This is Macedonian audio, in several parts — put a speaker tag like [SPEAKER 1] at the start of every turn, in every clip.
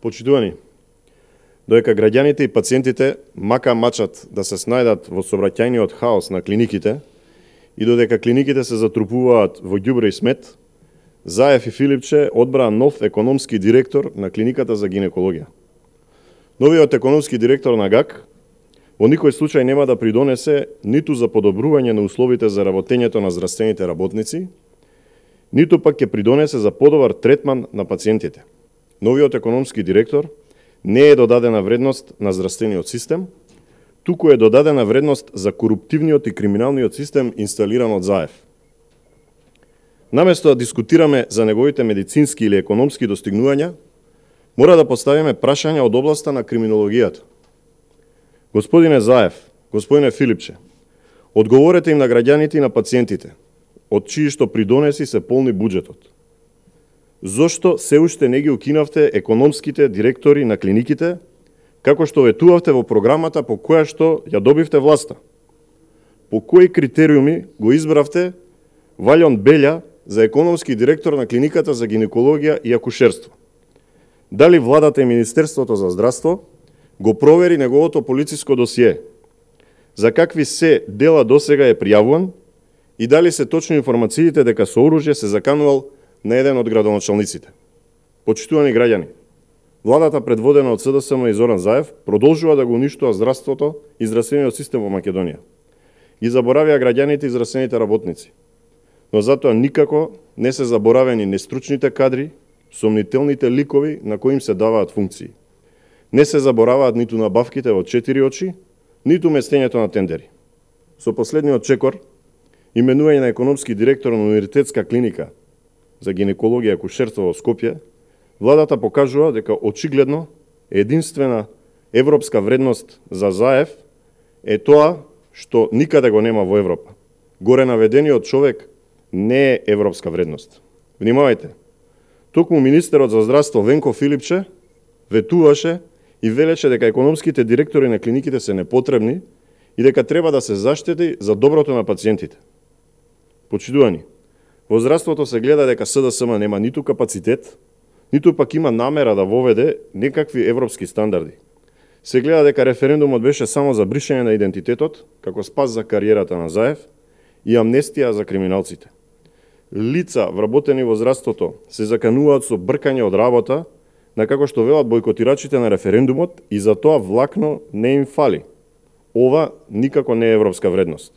[SPEAKER 1] Почитувани, додека граѓаните и пациентите мака мачат да се снајдат во сообраќајниот хаос на клиниките и додека клиниките се затрупуваат во ѓубре и смет, Заев и Филипче одбраа нов економски директор на клиниката за гинекологија. Новиот економски директор на ГАК во никој случај нема да придонесе ниту за подобрување на условите за работењето на здравствените работници, ниту пак ќе придонесе за подобар третман на пациентите. Новиот економски директор не е додадена вредност на здравствениот систем, туку е додадена вредност за коруптивниот и криминалниот систем инсталиран од Заев. Наместо да дискутираме за неговите медицински или економски достигнувања, мора да поставиме прашања од областа на криминологијата. Господине Заев, господине Филипче, одговорете им на граѓаните и на пациентите, од чии што придонеси се полни буџетот. Зошто се уште не ги укинавте економските директори на клиниките, како што ветувавте во програмата по која што ја добивте власта? По кои критериуми го избравте Валјон Белја за економски директор на клиниката за гинекологија и акушерство? Дали владата и Министерството за здравство го провери неговото полициско досие? За какви се дела досега е пријавуван и дали се точни информациите дека со оружје се заканувал на еден од градоначалниците? Почитувани граѓани, владата предводена од СДСМ и Зоран Заев продолжува да го уништува здравството и здравствениот систем во Македонија. И заборавија граѓаните и здравствените работници. Но затоа никако не се заборавени нестручните кадри, сомнителните ликови на кои им се даваат функции. Не се забораваат ниту набавките во 4 очи, ниту местењето на тендери. Со последниот чекор, именување на економски директор на универзитетска клиника за гинекологија и акушерство во Скопје, владата покажува дека очигледно единствена европска вредност за Заев е тоа што никаде го нема во Европа. Горе наведениот човек не е европска вредност. Внимавајте, токму министерот за здравство Венко Филипче ветуваше и велеше дека економските директори на клиниките се непотребни и дека треба да се заштити за доброто на пациентите. Почитувани, во здравството се гледа дека СДСМ нема ниту капацитет, ниту пак има намера да воведе некакви европски стандарди. Се гледа дека референдумот беше само за бришење на идентитетот, како спас за кариерата на Заев и амнестија за криминалците. Лица вработени во здравството се закануваат со бркање од работа, на како што велат бойкотирачите на референдумот, и за тоа влакно не им фали. Ова никако не е европска вредност.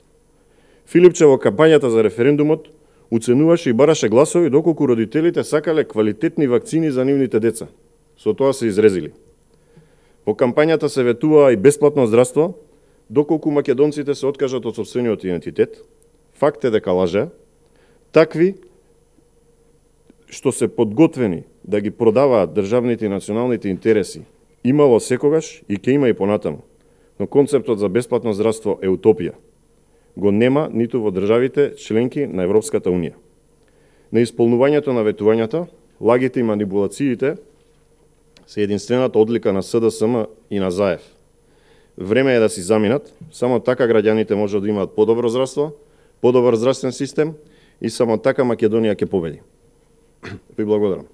[SPEAKER 1] Филипче во кампањата за референдумот уценуваше и бараше гласови доколку родителите сакале квалитетни вакцини за нивните деца. Со тоа се изрезили. Во кампањата се ветува и бесплатно здравство, доколку македонците се откажат од сопствениот идентитет. Факт е дека лаже. Такви што се подготвени да ги продаваат државните и националните интереси имало секогаш и ќе има и понатаму. Но концептот за бесплатно здравство е утопија. Го нема ниту во државите членки на Европската Унија. На исполнувањето на ветувањата, лагите и манипулациите се единствената одлика на СДСМ и на Заев. Време е да си заминат, само така граѓаните може да имаат подобро здравство, подобар здравствен систем и само така Македонија ќе победи. Ви благодарам.